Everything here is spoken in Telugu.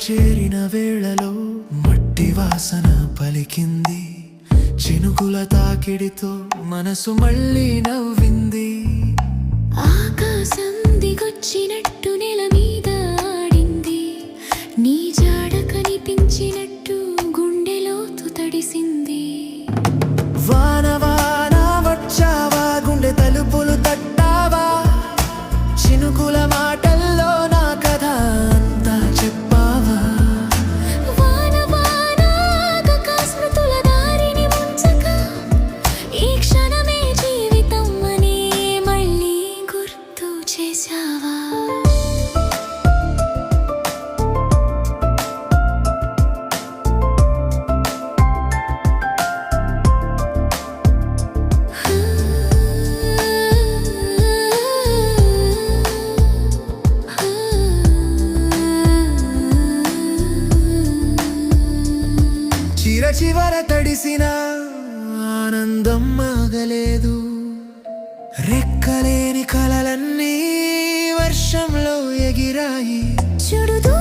చేరిన వేళలో మట్టి వాసన పలికింది, చినుకుల తాకిడితో మనసు మళ్ళీ నవ్వింది. ఆకాశం దిగొచ్చినట్టు నెల మీద ఆడింది, నీ జాడ కనిపించినట్టు గుండెలోతు తడిసింది. వాన వాన వచ్చావా, గుండె తలుపులు తట్టావా, చినుకుల మాటల్లో నా కథ అంతా చెప్పావా. వాన వాన ఆగక స్మృతుల దారిని ముంచక, ఈ క్షణమే జీవితం అని మళ్ళీ గుర్తు చేశావా. చివర తడిసిన ఆనందం ఆగలేదు, రెక్కలేని కలలన్నీ వర్షంలో ఎగిరాయి. చూడు